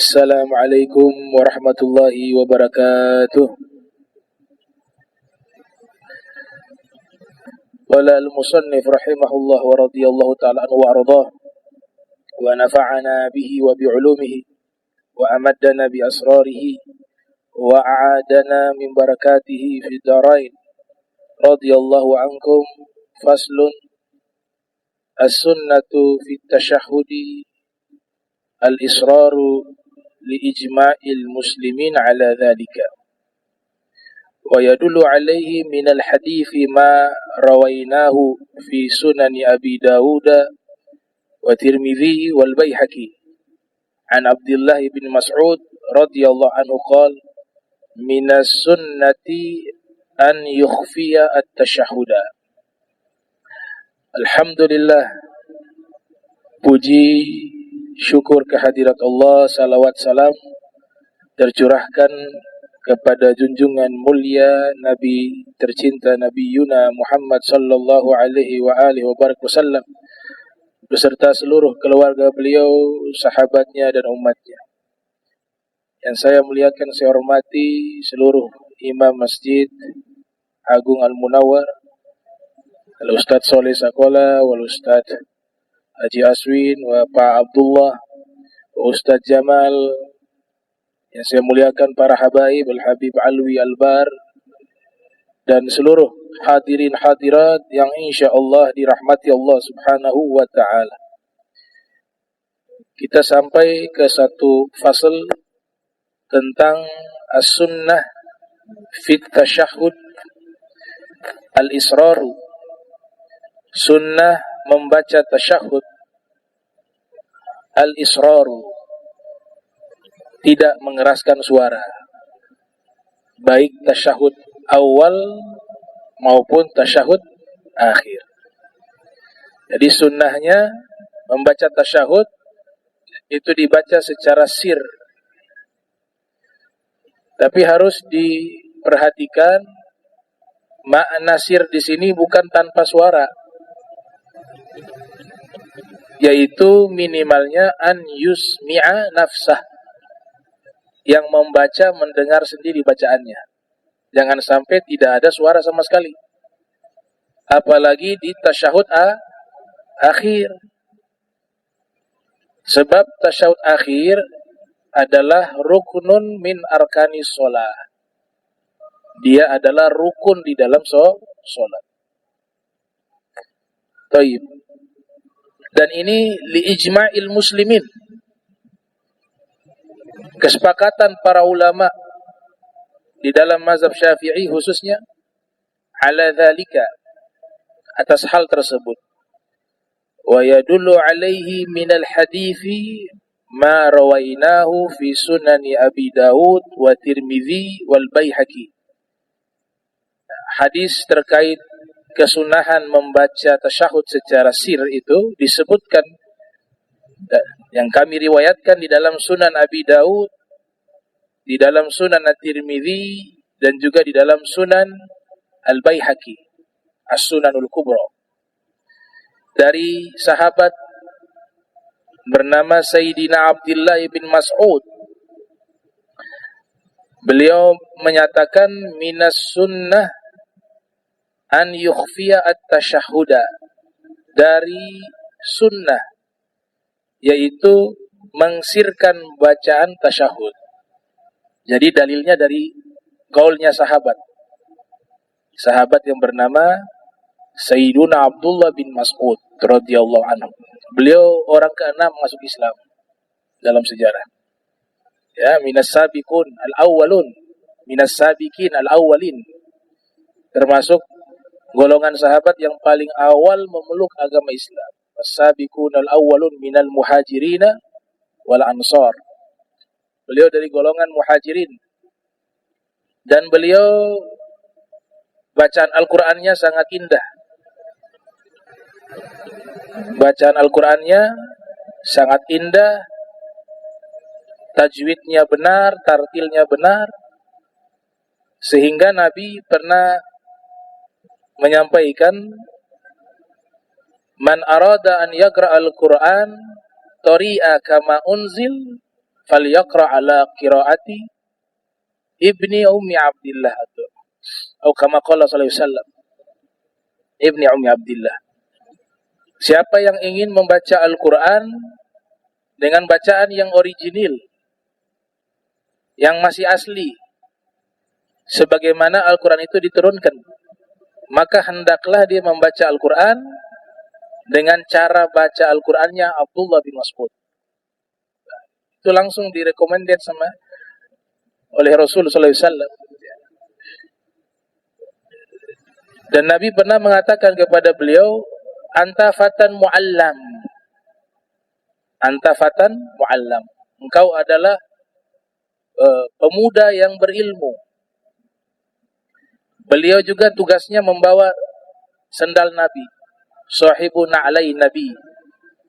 Assalamualaikum warahmatullahi wabarakatuh. Qala al-musannif rahimahullah wa radiyallahu ta'ala anhu wa ardah wa nafa'ana bihi wa bi'ulumihi wa amaddana bi asrarihi wa a'adana min barakatihi fi darain. Radiyallahu ankum. Faslun as-sunnatu fi tashahhudi al-israru liijma'il muslimin ala dhalika wa yadullu alaihi minal hadithi ma rawainahu fi sunani Abi Dawud wa Tirmidhi wal Baihaqi an Abdullah bin Mas'ud radhiyallahu anhu qala minas sunnati an yukhfiya at-tashahhuda. Alhamdulillah, puji syukur kehadirat Allah, salawat salam tercurahkan kepada junjungan mulia Nabi tercinta Nabi Yuna Muhammad sallallahu alaihi wa alihi wa barak wasallam beserta seluruh keluarga beliau, sahabatnya dan umatnya. Yang saya muliakan, saya hormati seluruh imam Masjid Agung Al-Munawwar, Al-Ustaz Soleh Sakola, Wal-Ustaz Haji Aswin, wa Pak Abdullah, wa Ustaz Jamal, yang saya muliakan para habaib, Al-Habib Alwi Albar, dan seluruh hadirin hadirat yang insya Allah dirahmati Allah subhanahu wa ta'ala. Kita sampai ke satu fasal tentang as-sunnah fit tashahhud al-israru, sunnah membaca tasyahud, al-israru, tidak mengeraskan suara, baik tasyahud awal maupun tasyahud akhir. Jadi sunnahnya membaca tasyahud itu dibaca secara sir, tapi harus diperhatikan makna sir di sini bukan tanpa suara, yaitu minimalnya an yusmi'a nafsah, yang membaca mendengar sendiri bacaannya. Jangan sampai tidak ada suara sama sekali, apalagi di tasyahud akhir. Sebab tasyahud akhir adalah rukunun min arkanis sholat. Dia adalah rukun di dalam sholat. Taib. Dan ini liijma'il muslimin, kesepakatan para ulama di dalam mazhab Syafi'i khususnya, ala dzalika, atas hal tersebut. Wa yadullu alaihi minal hadithi ma rawainahu fi sunani Abi Dawud wa Tirmidhi wal Baihaqi. Hadis terkait kesunahan membaca tasyahud secara sir itu disebutkan, yang kami riwayatkan di dalam Sunan Abi Dawud, di dalam Sunan At-Tirmidzi, dan juga di dalam Sunan Al-Baihaqi, As-Sunanul Kubra, dari sahabat bernama Sayyidina Abdullah bin Mas'ud. Beliau menyatakan minas sunnah an yukhfiya at-tashahhuda, dari sunnah yaitu mengsirkan bacaan tasyahud. Jadi dalilnya dari kaulnya sahabat yang bernama Sayyiduna Abdullah bin Mas'ud radhiyallahu anhu. Beliau orang ke-6 masuk Islam dalam sejarah. Ya, minas sabiqun al-awwalun, minas sabiqin al-awwalin, termasuk golongan sahabat yang paling awal memeluk agama Islam. As-sabiqun al-awwalun minal muhajirina wal ansar. Beliau dari golongan muhajirin, dan beliau bacaan Al-Qur'annya sangat indah. Bacaan Al-Qur'annya sangat indah, tajwidnya benar, tartilnya benar, sehingga Nabi pernah menyampaikan, man arada an yagra al-Qur'an tari'a kama unzil falyaqra ala qiraati ibni ummi Abdillah atau kama qala sallallahu alaihi wasallam ibni ummi Abdillah. Siapa yang ingin membaca Al-Quran dengan bacaan yang original, yang masih asli, sebagaimana Al-Quran itu diturunkan, maka hendaklah dia membaca Al-Quran dengan cara baca Al-Qurannya Abdullah bin Mas'ud. Itu langsung direkomendasi oleh Rasul sallallahu alaihi wasallam. Dan Nabi pernah mengatakan kepada beliau, anta fatan mu'allam. Anta fatan mu'allam. Engkau adalah pemuda yang berilmu. Beliau juga tugasnya membawa sendal Nabi. Sahibu na'lai Nabi.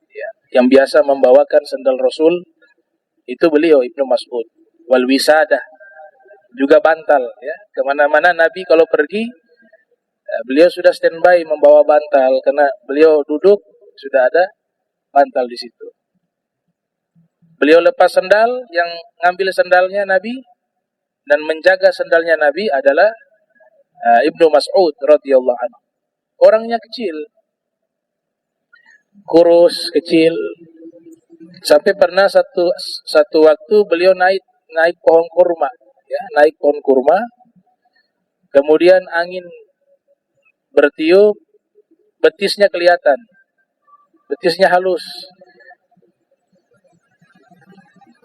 Ya, yang biasa membawakan sendal Rasul itu beliau Ibnu Mas'ud. Wal wisadah, juga bantal. Ya. Kemana-mana Nabi kalau pergi, beliau sudah standby membawa bantal, karena beliau duduk sudah ada bantal di situ. Beliau lepas sendal, yang ngambil sendalnya Nabi dan menjaga sendalnya Nabi adalah Ibnu Mas'ud radhiyallahu anhu. Orangnya kecil, kurus, kecil. Sampai pernah satu waktu beliau naik pohon kurma, ya, naik pohon kurma. Kemudian angin bertiup, betisnya kelihatan, betisnya halus.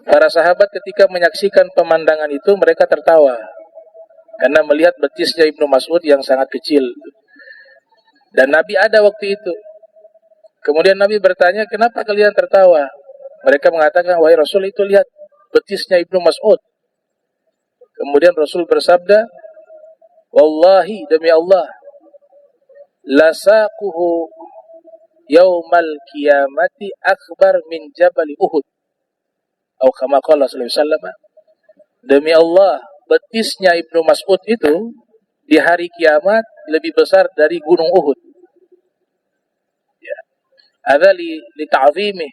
Para sahabat ketika menyaksikan pemandangan itu, mereka tertawa karena melihat betisnya Ibnu Mas'ud yang sangat kecil. Dan Nabi ada waktu itu. Kemudian Nabi bertanya, kenapa kalian tertawa? Mereka mengatakan, wahai Rasul, itu lihat betisnya Ibnu Mas'ud. Kemudian Rasul bersabda, wallahi, demi Allah, lasaquhu yaumal qiyamati akbar min jabal Uhud. Atau kama qala sallallahu alaihi wasallam. Demi Allah, betisnya Ibnu Mas'ud itu di hari kiamat lebih besar dari gunung Uhud. Ya. Ada li ta'zimi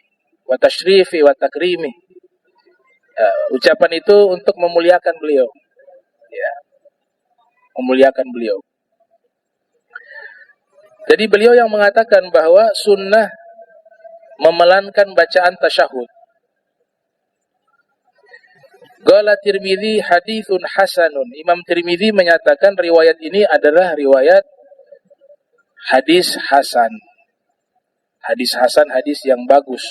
wa tashrifi wa takrimi. Ucapan itu untuk memuliakan beliau. Ya. Memuliakan beliau. Jadi beliau yang mengatakan bahwa sunnah memelankan bacaan tasyahud. Qala Tirmidzi haditsun hasanun. Imam Tirmidzi menyatakan riwayat ini adalah riwayat hadis hasan. Hadis hasan, hadis yang bagus.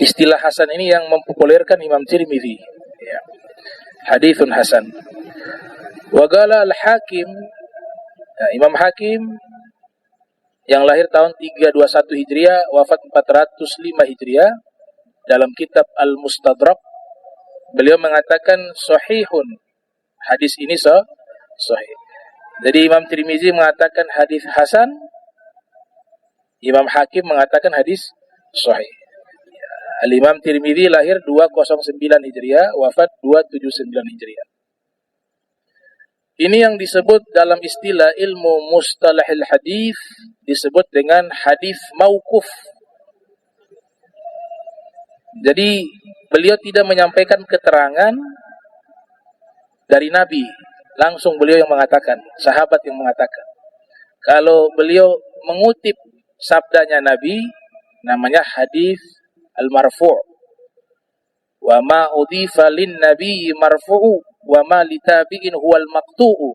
Istilah hasan ini yang mempopulerkan Imam Tirmidzi. Ya. Haditsun hasan. Wa qala al-Hakim, Imam Hakim yang lahir tahun 321 Hijriah, wafat 405 Hijriah, dalam kitab Al-Mustadrak, beliau mengatakan sahihun. Hadis ini sahih. Jadi Imam Tirmizi mengatakan hadis hasan, Imam Hakim mengatakan hadis sahih. Al-Imam Tirmizi lahir 209 Hijriah, wafat 279 Hijriah. Ini yang disebut dalam istilah ilmu mustalahil hadis disebut dengan hadis mauquf. Jadi beliau tidak menyampaikan keterangan dari Nabi, langsung beliau yang mengatakan, sahabat yang mengatakan. Kalau beliau mengutip sabdanya Nabi, namanya hadis al-marfu'. Wa ma udhifa lin nabi marfu'u wa ma litabi'in huwal maqtu'u.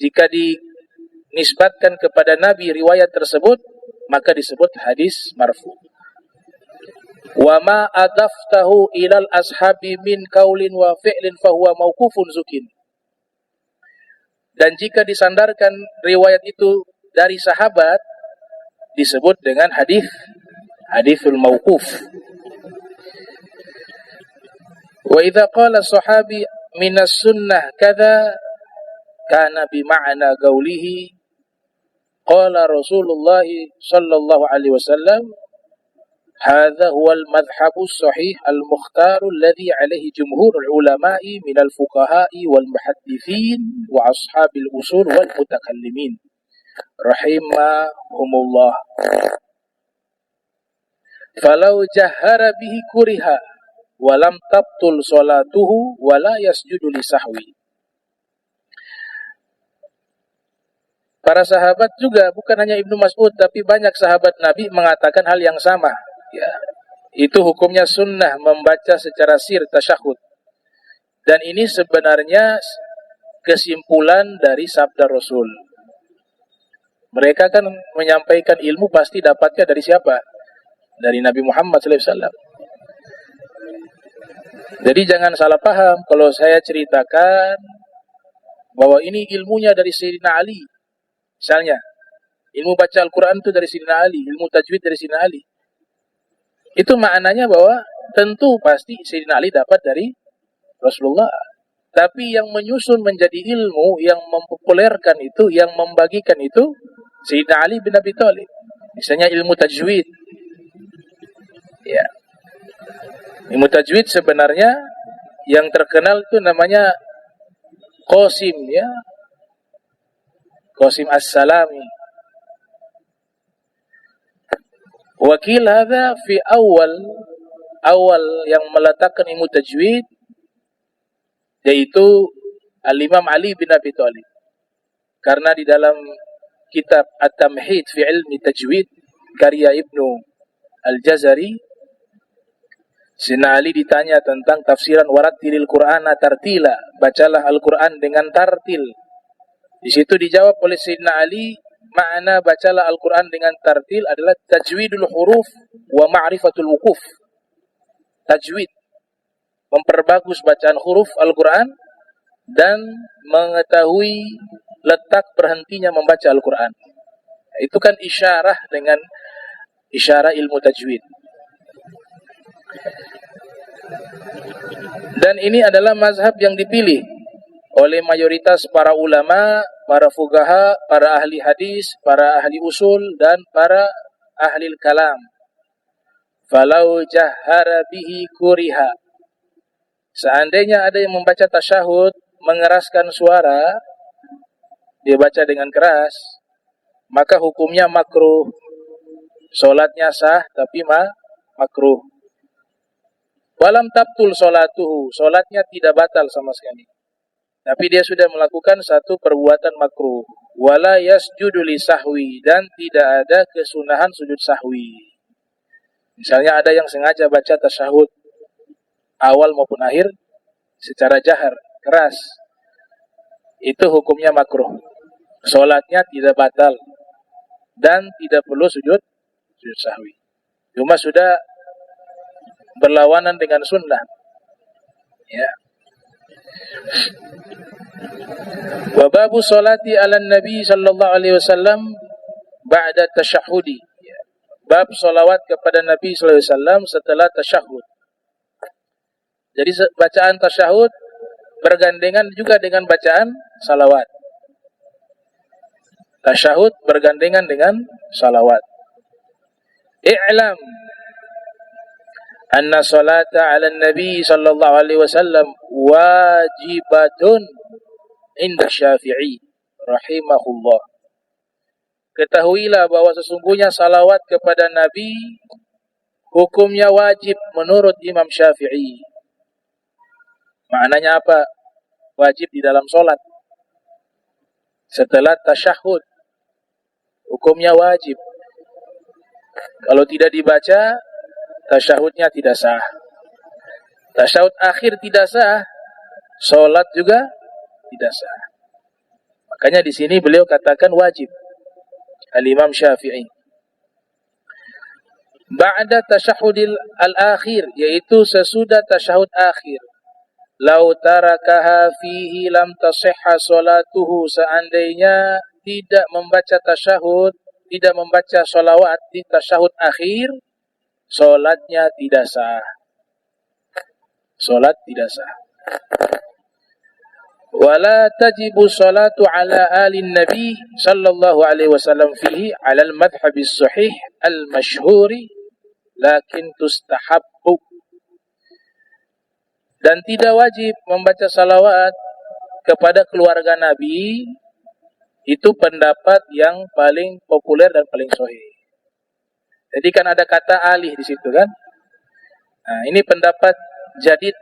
Jika dinisbatkan kepada Nabi riwayat tersebut, maka disebut hadis marfu'. Wa ma adaftahu ilal ashabi min qaulin wa fi'lin fahuwa mauqufun zukin. Dan jika disandarkan riwayat itu dari sahabat, disebut dengan hadisul mauquf. Wa idza qala sahabi minas sunnah kadza kana bi ma'na qawlihi qala Rasulullah sallallahu alaihi wasallam hadza huwa al-madhhabu as-sahih al-mukhtar alladhi alayhi jumhur al-ulama'i min al-fuqaha'i wal muhaddithin wa ashabil usul wal mutakallimin rahimahumullah. Falau jahara bihi kuriha walam tabtul salatuhu wala yasjudu li sahwi. Para sahabat juga, bukan hanya Ibnu Mas'ud, tapi banyak sahabat Nabi mengatakan hal yang sama. Ya, itu hukumnya sunnah membaca secara sir tasyahud. Dan ini sebenarnya kesimpulan dari sabda Rasul. Mereka kan menyampaikan ilmu pasti dapatnya dari siapa? Dari Nabi Muhammad SAW. Jadi jangan salah paham kalau saya ceritakan bahwa ini ilmunya dari Sayyidina Ali. Misalnya, ilmu baca Al-Quran itu dari Sayyidina Ali, ilmu tajwid dari Sayyidina Ali. Itu maknanya bahwa tentu pasti Sayyidina Ali dapat dari Rasulullah. Tapi yang menyusun menjadi ilmu, yang mempopulerkan itu, yang membagikan itu, Sayyidina Ali bin Abi Thalib. Misalnya ilmu tajwid. Ya. Ilmu tajwid sebenarnya yang terkenal itu namanya Qasim, ya. Qasim As-Salami. Wakil hadza fi awal yang meletakkan ilmu tajwid yaitu Al-Imam Ali bin Abi Thalib. Karena di dalam kitab At-Tamhid fi Ilmi Tajwid karya Ibnu Al-Jazari, Sayyidina Ali ditanya tentang tafsiran warattilil Qur'ana tartila, bacalah Al-Quran dengan tartil. Di situ dijawab oleh Sayyidina Ali, makna bacalah Al-Quran dengan tartil adalah tajwidul huruf wa ma'rifatul wukuf. Tajwid, memperbagus bacaan huruf Al-Quran dan mengetahui letak berhentinya membaca Al-Quran. Itu kan isyarah dengan isyarah ilmu tajwid. Dan ini adalah mazhab yang dipilih oleh mayoritas para ulama, para fuqaha, para ahli hadis, para ahli usul, dan para ahli kalam. Falau jahara bihi kuriha. Seandainya ada yang membaca tasyahud, mengeraskan suara, dia baca dengan keras, maka hukumnya makruh. Solatnya sah, tapi makruh. Walam tabtul solatuhu, solatnya tidak batal sama sekali. Tapi dia sudah melakukan satu perbuatan makruh. Wala yasjudu li sahwi, dan tidak ada kesunahan sujud sahwi. Misalnya ada yang sengaja baca tasyahud awal maupun akhir secara jahar, keras. Itu hukumnya makruh. Salatnya tidak batal dan tidak perlu sujud sahwi. Cuma sudah berlawanan dengan sunnah. Ya. Wa babu salati ala nabi sallallahu alaihi wasallam ba'da tasyahudi. Bab salawat kepada Nabi sallallahu alaihi wasallam setelah tasyahud. Jadi bacaan tasyahud bergandengan juga dengan bacaan salawat. Tasyahud bergandengan dengan salawat. I'lam anna salata ala nabi sallallahu alaihi wasallam wajibatun inda Syafi'i rahimahullah. Ketahuilah bahwa sesungguhnya salawat kepada Nabi hukumnya wajib menurut Imam Syafi'i. Maknanya apa? Wajib di dalam solat. Setelah tasyahud, hukumnya wajib. Kalau tidak dibaca, tasyahudnya tidak sah. Tasyahud akhir tidak sah, solat juga tidak sah. Makanya di sini beliau katakan wajib. Al-Imam Syafi'i. Ba'da tasyahudil al-akhir, yaitu sesudah tasyahud akhir. Lau tarakaha fihi lam tasihha salatuhu, seandainya tidak membaca tasyahud, tidak membaca salawat di tasyahud akhir, salatnya tidak sah. Salat tidak sah. Wala tajibu salatu ala alin nabi sallallahu alaihi wasallam fihi ala al-madhhab as-sahih al-mashhuri lakin tustahabbu. Dan tidak wajib membaca salawat kepada keluarga Nabi, itu pendapat yang paling populer dan paling sahih. Jadi kan ada kata alih di situ kan. Nah, ini pendapat jadid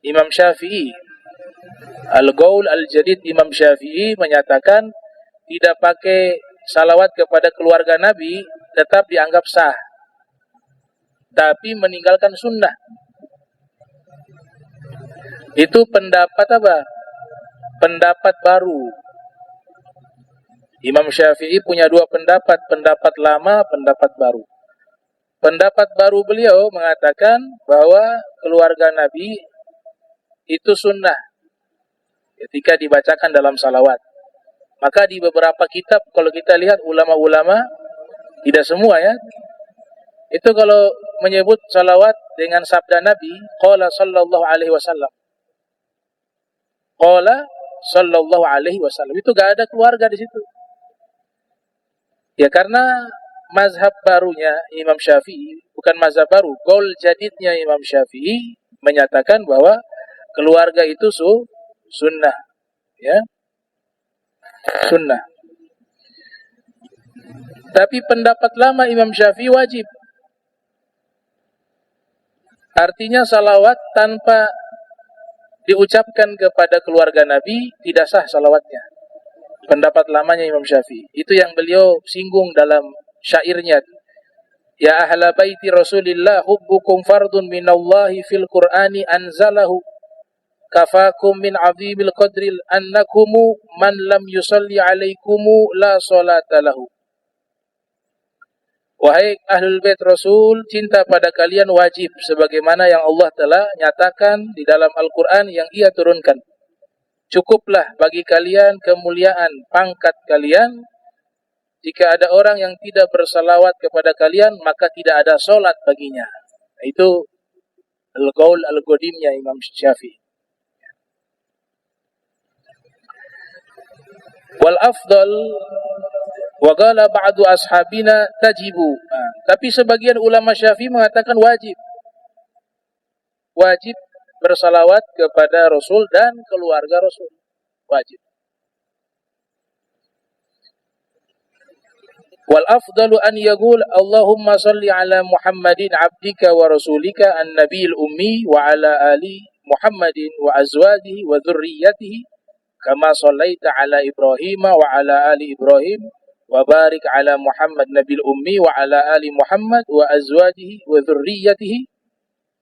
Imam Syafi'i. Al-Qaul al-Jadid Imam Syafi'i menyatakan tidak pakai salawat kepada keluarga Nabi tetap dianggap sah, tapi meninggalkan sunnah. Itu pendapat apa? Pendapat baru. Imam Syafi'i punya dua pendapat, pendapat lama, pendapat baru. Pendapat baru beliau mengatakan bahwa keluarga Nabi itu sunnah ketika dibacakan dalam salawat. Maka di beberapa kitab kalau kita lihat ulama-ulama, tidak semua ya, itu kalau menyebut salawat dengan sabda Nabi, qala sallallahu alaihi wasallam. Qala sallallahu alaihi wasallam. Itu gak ada keluarga di situ. Ya karena mazhab barunya Imam Syafi'i, bukan mazhab baru, qaul jadidnya Imam Syafi'i menyatakan bahwa keluarga itu sunnah, ya, sunnah. Tapi pendapat lama Imam Syafi'i wajib. Artinya salawat tanpa diucapkan kepada keluarga Nabi tidak sah salawatnya. Pendapat lamanya Imam Syafi'i. Itu yang beliau singgung dalam syairnya. Ya ahla baiti Rasulillah hubbukum fardun minallahi fil Qur'ani anzalahu kafakum min azimil qadril annakumu man lam yusalli alaikumu la salata lahu. Wahai ahlul bait Rasul, cinta pada kalian wajib sebagaimana yang Allah telah nyatakan di dalam Al-Qur'an yang Ia turunkan. Cukuplah bagi kalian kemuliaan pangkat kalian. Jika ada orang yang tidak bersalawat kepada kalian, maka tidak ada solat baginya. Itu al-qaul al-qadimnya Imam Syafi'i. Wal afdal wa qala ba'du ashabina tajibu. Tapi sebagian ulama Syafi'i mengatakan wajib. Wajib bersalawat kepada Rasul dan keluarga Rasul. Wajib. Wal afdalu an yaqul Allahumma salli ala Muhammadin abdika wa rasulika an-nabiyil ummi wa ala ali Muhammadin wa azwajihi wa dhurriyyatihi kama sallaita ala Ibrahim wa ala ali Ibrahim wa barik ala Muhammad nabil ummi wa ala ali Muhammad wa azwajihi wa dhurriyyatihi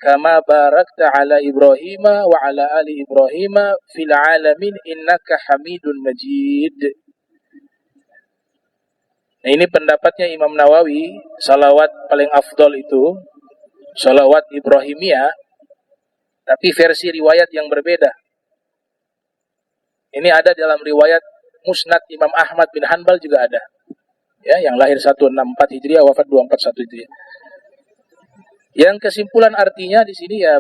kama barakta ala Ibrahim wa ala ali Ibrahim fil alamin innaka Hamidun Majid. Nah, ini pendapatnya Imam Nawawi, salawat paling afdol itu salawat Ibrahimiyah, tapi versi riwayat yang berbeda. Ini ada dalam riwayat Musnad Imam Ahmad bin Hanbal juga ada. Ya, yang lahir 164 Hijriah, wafat 241 Hijriah. Yang kesimpulan artinya di sini ya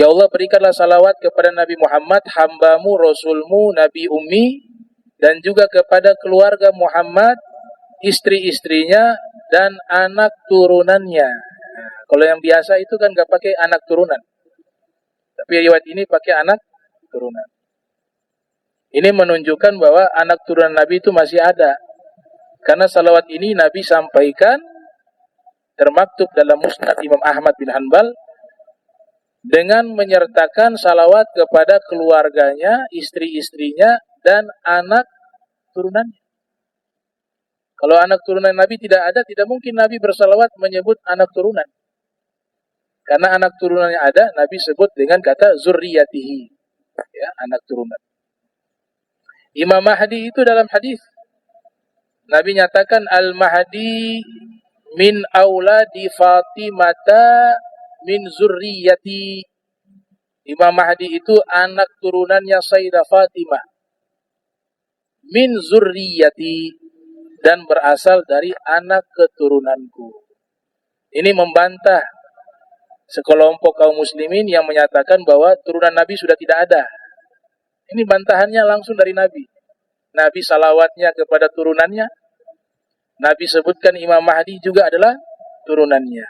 Allah berikanlah salawat kepada Nabi Muhammad, hambamu, rasulmu, Nabi ummi, dan juga kepada keluarga Muhammad, istri-istrinya, dan anak turunannya. Kalau yang biasa itu kan gak pakai anak turunan. Tapi riwayat ini pakai anak turunan. Ini menunjukkan bahwa anak turunan Nabi itu masih ada. Karena salawat ini Nabi sampaikan termaktub dalam Musnad Imam Ahmad bin Hanbal dengan menyertakan salawat kepada keluarganya, istri-istrinya, dan anak turunannya. Kalau anak turunan Nabi tidak ada, tidak mungkin Nabi bersalawat menyebut anak turunan. Karena anak turunannya ada, Nabi sebut dengan kata zurriyatihi, ya, anak turunan. Imam Mahdi itu dalam hadis Nabi nyatakan al-Mahdi min auladi Fatimata min zurriyati. Imam Mahdi itu anak turunannya Sayyidah Fatimah min zurriyati, dan berasal dari anak keturunanku. Ini membantah sekelompok kaum muslimin yang menyatakan bahwa turunan Nabi sudah tidak ada. Ini bantahannya langsung dari Nabi. Nabi salawatnya kepada turunannya. Nabi sebutkan Imam Mahdi juga adalah turunannya.